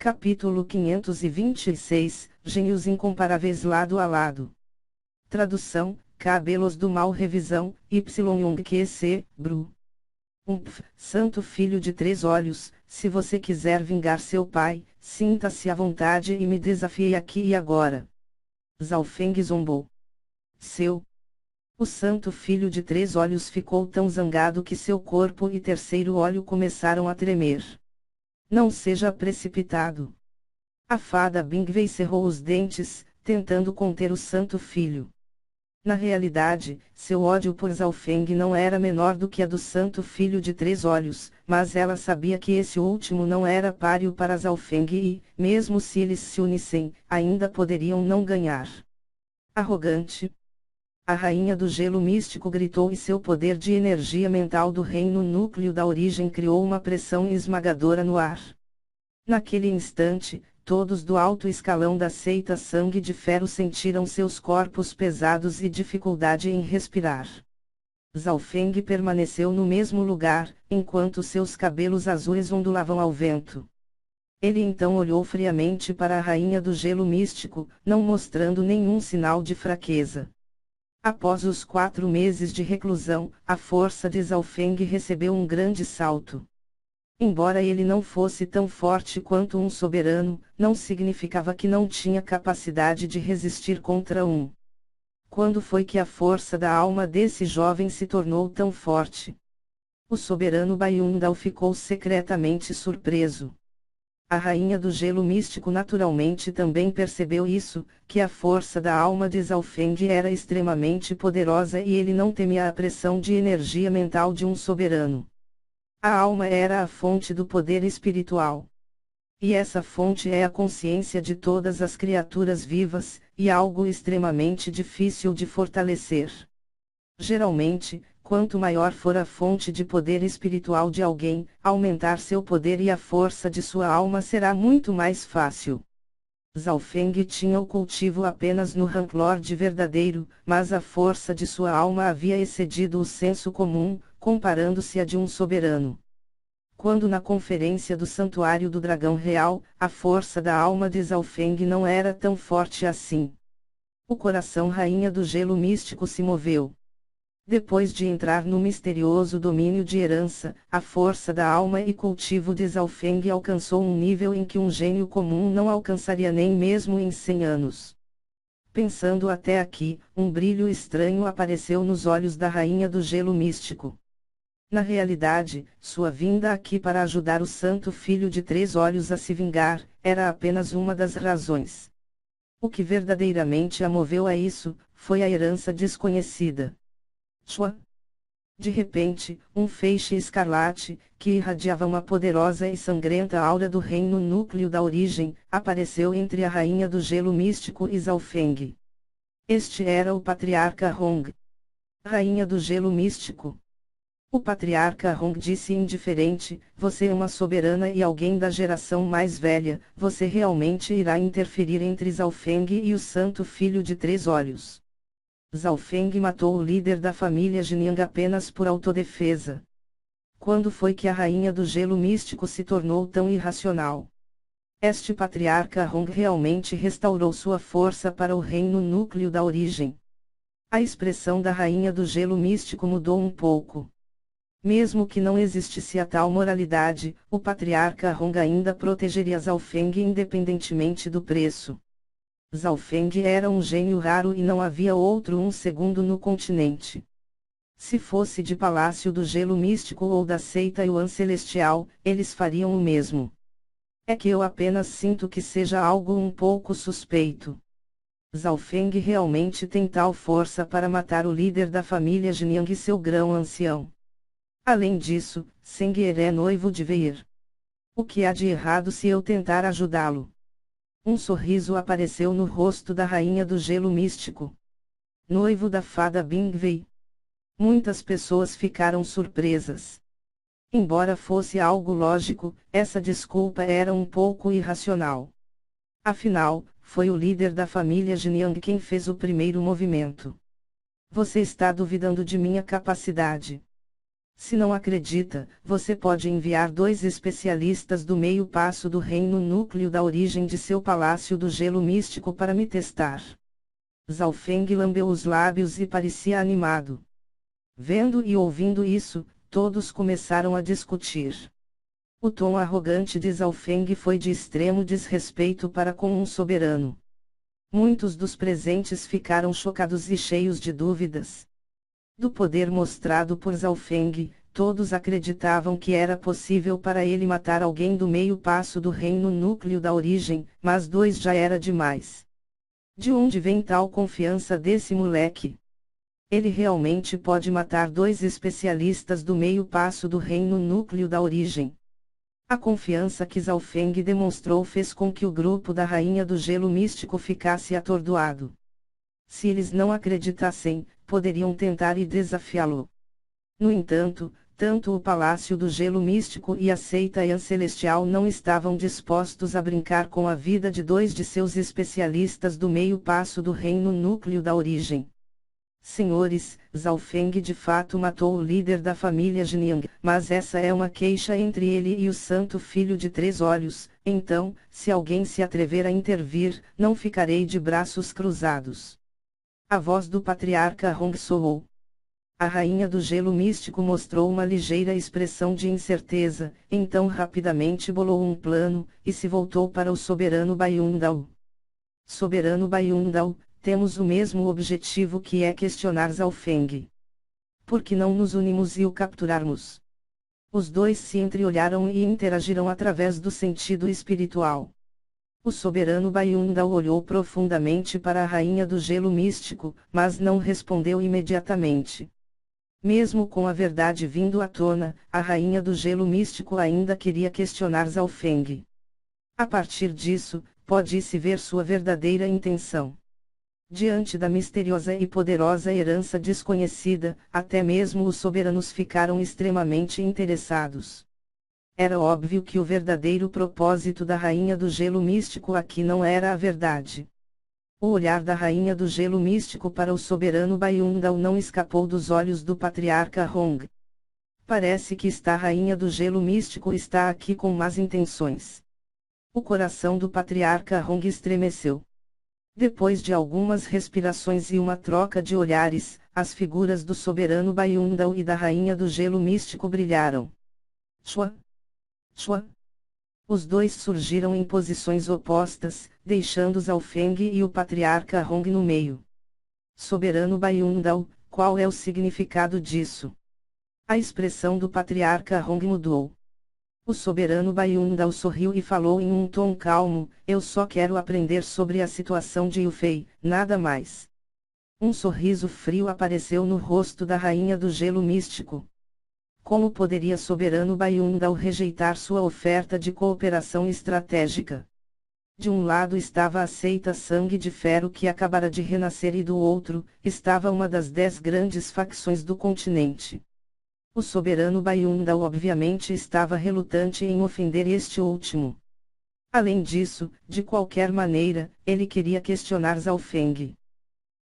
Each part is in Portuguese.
Capítulo 526, Gênios incomparáveis lado a lado. Tradução, Cabelos do Mal revisão, Y Young QC, Bru. Santo Filho de Três Olhos, se você quiser vingar seu pai, sinta-se à vontade e me desafie aqui e agora. Zhao Feng zombou. O Santo Filho de Três Olhos ficou tão zangado que seu corpo e terceiro olho começaram a tremer. Não seja precipitado. A fada Bingwei cerrou os dentes, tentando conter o Santo Filho. Na realidade, seu ódio por Zhao Feng não era menor do que a do Santo Filho de Três Olhos, mas ela sabia que esse último não era páreo para Zhao Feng e, mesmo se eles se unissem, ainda poderiam não ganhar. Arrogante. A Rainha do Gelo Místico gritou e seu poder de energia mental do reino núcleo da origem criou uma pressão esmagadora no ar. Naquele instante, todos do alto escalão da seita Sangue de Ferro sentiram seus corpos pesados e dificuldade em respirar. Zhao Feng permaneceu no mesmo lugar, enquanto seus cabelos azuis ondulavam ao vento. Ele então olhou friamente para a Rainha do Gelo Místico, não mostrando nenhum sinal de fraqueza. Após os 4 meses de reclusão, a força de Zhao Feng recebeu um grande salto. Embora ele não fosse tão forte quanto um soberano, não significava que não tinha capacidade de resistir contra um. Quando foi que a força da alma desse jovem se tornou tão forte? O soberano Baiyundao ficou secretamente surpreso. A Rainha do Gelo Místico naturalmente também percebeu isso, que a força da alma de Zhao Feng era extremamente poderosa e ele não temia a pressão de energia mental de um soberano. A alma era a fonte do poder espiritual. E essa fonte é a consciência de todas as criaturas vivas, e algo extremamente difícil de fortalecer. Geralmente, quanto maior for a fonte de poder espiritual de alguém, aumentar seu poder e a força de sua alma será muito mais fácil. Zhao Feng tinha o cultivo apenas no Ranklord verdadeiro, mas a força de sua alma havia excedido o senso comum, comparando-se a de um soberano. Quando na conferência do Santuário do Dragão Real, a força da alma de Zhao Feng não era tão forte assim. O coração Rainha do Gelo Místico se moveu. Depois de entrar no misterioso domínio de herança, a força da alma e cultivo de Zhao Feng alcançou um nível em que um gênio comum não alcançaria nem mesmo em 100 anos. Pensando até aqui, um brilho estranho apareceu nos olhos da Rainha do Gelo Místico. Na realidade, sua vinda aqui para ajudar o Santo Filho de Três Olhos a se vingar, era apenas uma das razões. O que verdadeiramente a moveu a isso, foi a herança desconhecida. De repente, um feixe escarlate, que irradiava uma poderosa e sangrenta aura do reino núcleo da origem, apareceu entre a Rainha do Gelo Místico e Zhao Feng. Este era o Patriarca Hong. Rainha do Gelo Místico. O Patriarca Hong disse indiferente, você é uma soberana e alguém da geração mais velha, você realmente irá interferir entre Zhao Feng e o Santo Filho de Três Olhos. Zhao Feng matou o líder da família Jinyang apenas por autodefesa. Quando foi que a Rainha do Gelo Místico se tornou tão irracional? Este Patriarca Hong realmente restaurou sua força para o reino núcleo da origem. A expressão da Rainha do Gelo Místico mudou um pouco. Mesmo que não existisse a tal moralidade, o Patriarca Hong ainda protegeria Zhao Feng independentemente do preço. Zhao Feng era um gênio raro e não havia outro um segundo no continente. Se fosse de Palácio do Gelo Místico ou da seita Yuan Celestial, eles fariam o mesmo. É que eu apenas sinto que seja algo um pouco suspeito. Zhao Feng realmente tem tal força para matar o líder da família Jinyang e seu grão ancião. Além disso, Zhenghe é noivo de Weir. O que há de errado se eu tentar ajudá-lo? Um sorriso apareceu no rosto da Rainha do Gelo Místico. Noivo da fada Bingwei. Muitas pessoas ficaram surpresas. Embora fosse algo lógico, essa desculpa era um pouco irracional. Afinal, foi o líder da família Jinyang quem fez o primeiro movimento. Você está duvidando de minha capacidade? Se não acredita, você pode enviar 2 especialistas do meio passo do reino núcleo da origem de seu palácio do gelo místico para me testar. Zhao Feng lambeu os lábios e parecia animado. Vendo e ouvindo isso, todos começaram a discutir. O tom arrogante de Zhao Feng foi de extremo desrespeito para com um soberano. Muitos dos presentes ficaram chocados e cheios de dúvidas. Do poder mostrado por Zhao Feng, todos acreditavam que era possível para ele matar alguém do meio passo do reino núcleo da origem, mas 2 já era demais. De onde vem tal confiança desse moleque? Ele realmente pode matar 2 especialistas do meio passo do reino núcleo da origem. A confiança que Zhao Feng demonstrou fez com que o grupo da Rainha do Gelo Místico ficasse atordoado. Se eles não acreditassem, poderiam tentar e desafiá-lo. No entanto, tanto o Palácio do Gelo Místico e a seita Yan Celestial não estavam dispostos a brincar com a vida de 2 de seus especialistas do meio passo do reino núcleo da origem. Senhores, Zhao Feng de fato matou o líder da família Jinyang, mas essa é uma queixa entre ele e o Santo Filho de 3 Olhos, então, se alguém se atrever a intervir, não ficarei de braços cruzados. A voz do patriarca Hong soou. A rainha do gelo místico mostrou uma ligeira expressão de incerteza, então rapidamente bolou um plano, e se voltou para o soberano Baiyundao. Soberano Baiyundao, temos o mesmo objetivo, que é questionar Zhao Feng. Por que não nos unimos e o capturarmos? Os 2 se entreolharam e interagiram através do sentido espiritual. O soberano Baiyundao olhou profundamente para a rainha do gelo místico, mas não respondeu imediatamente. Mesmo com a verdade vindo à tona, a rainha do gelo místico ainda queria questionar Zhao Feng. A partir disso, pode-se ver sua verdadeira intenção. Diante da misteriosa e poderosa herança desconhecida, até mesmo os soberanos ficaram extremamente interessados. Era óbvio que o verdadeiro propósito da Rainha do Gelo Místico aqui não era a verdade. O olhar da Rainha do Gelo Místico para o soberano Baiyundao não escapou dos olhos do patriarca Hong. Parece que a Rainha do Gelo Místico está aqui com más intenções. O coração do patriarca Hong estremeceu. Depois de algumas respirações e uma troca de olhares, as figuras do soberano Baiyundao e da Rainha do Gelo Místico brilharam. Chua! Chua! Os 2 surgiram em posições opostas, deixando Zhao Feng e o patriarca Hong no meio. Soberano Baiyundao, qual é o significado disso? A expressão do patriarca Hong mudou. O soberano Baiyundao sorriu e falou em um tom calmo: eu só quero aprender sobre a situação de Yufei, nada mais. Um sorriso frio apareceu no rosto da Rainha do Gelo Místico. Como poderia soberano Baiyundao rejeitar sua oferta de cooperação estratégica? De um lado estava a seita Sangue de Ferro, que acabara de renascer, e do outro, estava uma das 10 grandes facções do continente. O soberano Baiyundao obviamente estava relutante em ofender este último. Além disso, de qualquer maneira, ele queria questionar Zhao Feng.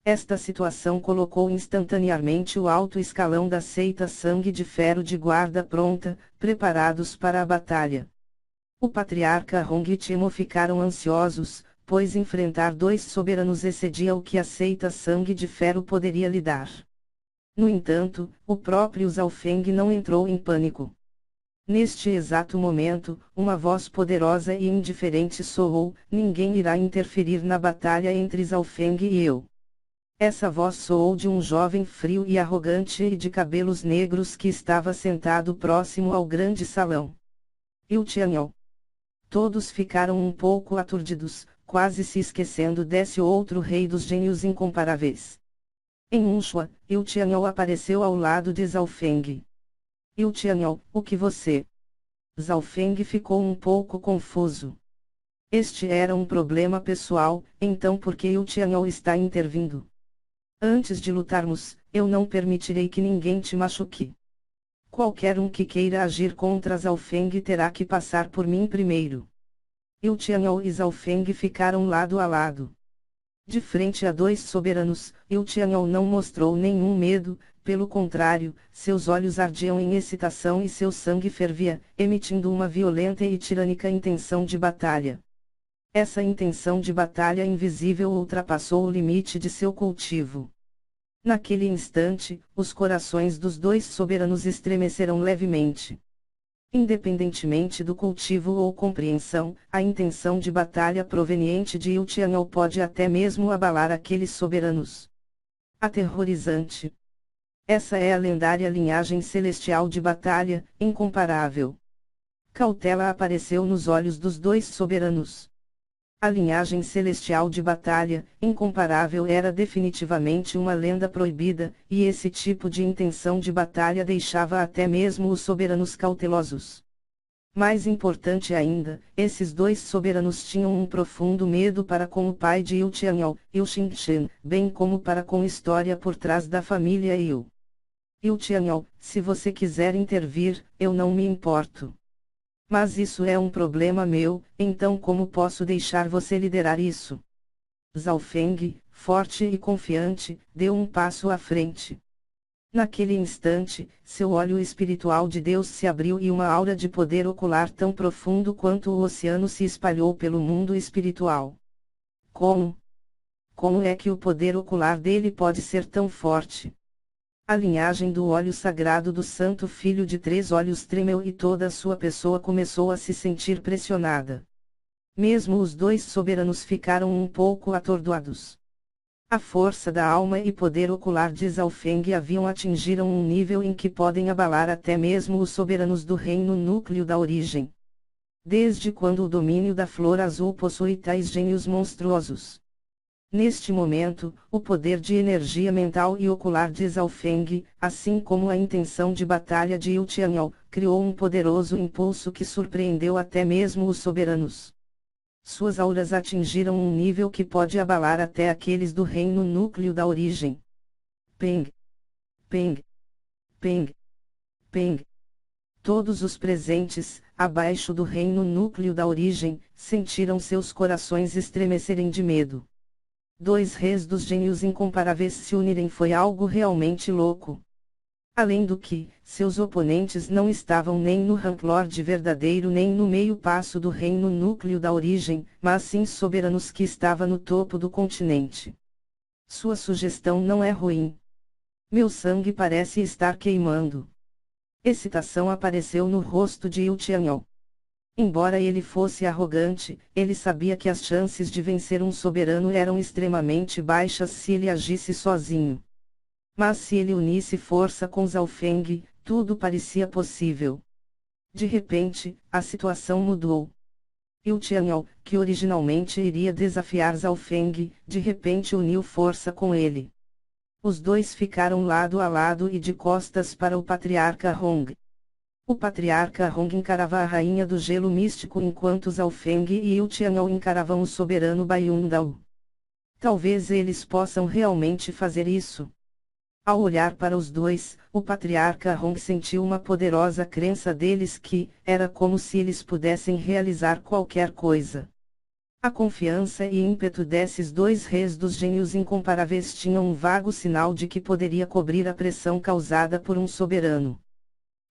Esta situação colocou instantaneamente o alto escalão da seita Sangue de Ferro de guarda pronta, preparados para a batalha. O patriarca Hong e Timo ficaram ansiosos, pois enfrentar 2 soberanos excedia o que a seita Sangue de Ferro poderia lidar. No entanto, o próprio Zhao Feng não entrou em pânico. Neste exato momento, uma voz poderosa e indiferente soou: ninguém irá interferir na batalha entre Zhao Feng e eu. Essa voz soou de um jovem frio e arrogante e de cabelos negros que estava sentado próximo ao grande salão. Liu Tianyao. Todos ficaram um pouco aturdidos, quase se esquecendo desse outro rei dos gênios incomparáveis. Em Unshua, Liu Tianyao apareceu ao lado de Zhao Feng. Liu Tianyao, o que você? Zhao Feng ficou um pouco confuso. Este era um problema pessoal, então por que Liu Tianyao está intervindo? Antes de lutarmos, eu não permitirei que ninguém te machuque. Qualquer um que queira agir contra Zhao Feng terá que passar por mim primeiro. Liu Tianyao e Zhao Feng ficaram lado a lado. De frente a 2 soberanos, Liu Tianyao não mostrou nenhum medo, Pelo contrário, seus olhos ardiam em excitação e seu sangue fervia, emitindo uma violenta e tirânica intenção de batalha. Essa intenção de batalha invisível ultrapassou o limite de seu cultivo. Naquele instante, os corações dos dois soberanos estremeceram levemente. Independentemente do cultivo ou compreensão, a intenção de batalha proveniente de Iltianal pode até mesmo abalar aqueles soberanos. Aterrorizante. Essa é a lendária linhagem celestial de batalha, incomparável. Cautela apareceu nos olhos dos dois soberanos. A linhagem celestial de batalha, incomparável, era definitivamente uma lenda proibida, e esse tipo de intenção de batalha deixava até mesmo os soberanos cautelosos. Mais importante ainda, esses dois soberanos tinham um profundo medo para com o pai de Iltianal, Ilshingshen, bem como para com a história por trás da família Il. Iltianal, se você quiser intervir, eu não me importo. Mas isso é um problema meu, então como posso deixar você liderar isso? Zhao Feng, forte e confiante, deu um passo à frente. Naquele instante, seu olho espiritual de Deus se abriu e uma aura de poder ocular tão profundo quanto o oceano se espalhou pelo mundo espiritual. Como? Como é que o poder ocular dele pode ser tão forte? A linhagem do óleo sagrado do Santo Filho de Três Olhos tremeu e toda a sua pessoa começou a se sentir pressionada. Mesmo os dois soberanos ficaram um pouco atordoados. A força da alma e poder ocular de Zhao Feng haviam atingido um nível em que podem abalar até mesmo os soberanos do reino núcleo da origem. Desde quando o domínio da flor azul possui tais gênios monstruosos? Neste momento, o poder de energia mental e ocular de Zhao Feng, assim como a intenção de batalha de Iltianal, criou um poderoso impulso que surpreendeu até mesmo os soberanos. Suas auras atingiram um nível que pode abalar até aqueles do reino núcleo da origem. Peng! Peng! Peng! Peng! Todos os presentes, abaixo do reino núcleo da origem, sentiram seus corações estremecerem de medo. Dois reis dos gênios incomparáveis se unirem foi algo realmente louco. Além do que, seus oponentes não estavam nem no Rank Lord verdadeiro nem no meio passo do reino núcleo da origem, mas sim soberanos que estava no topo do continente. Sua sugestão não é ruim. Meu sangue parece estar queimando. Excitação apareceu no rosto de Iltianal. Embora ele fosse arrogante, ele sabia que as chances de vencer um soberano eram extremamente baixas se ele agisse sozinho. Mas se ele unisse força com Zhao Feng, tudo parecia possível. De repente, a situação mudou. Iltianal, que originalmente iria desafiar Zhao Feng, de repente uniu força com ele. Os dois ficaram lado a lado e de costas para o patriarca Hong. O patriarca Hong encarava a rainha do gelo místico enquanto Zhao Feng e Iltianal encaravam o soberano Baiyundao. Talvez eles possam realmente fazer isso. Ao olhar para os dois, o patriarca Hong sentiu uma poderosa crença deles que, era como se eles pudessem realizar qualquer coisa. A confiança e ímpeto desses dois reis dos gênios incomparáveis tinham um vago sinal de que poderia cobrir a pressão causada por um soberano.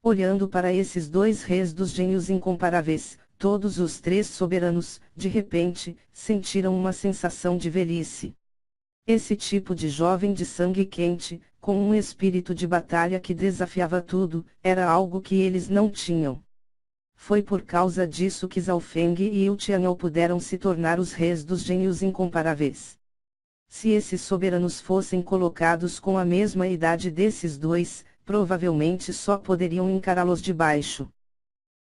Olhando para esses dois reis dos gênios incomparáveis, todos os três soberanos, de repente, sentiram uma sensação de velhice. Esse tipo de jovem de sangue quente, com um espírito de batalha que desafiava tudo, era algo que eles não tinham. Foi por causa disso que Zhao Feng e Iltianal puderam se tornar os reis dos gênios incomparáveis. Se esses soberanos fossem colocados com a mesma idade desses dois, provavelmente só poderiam encará-los de baixo.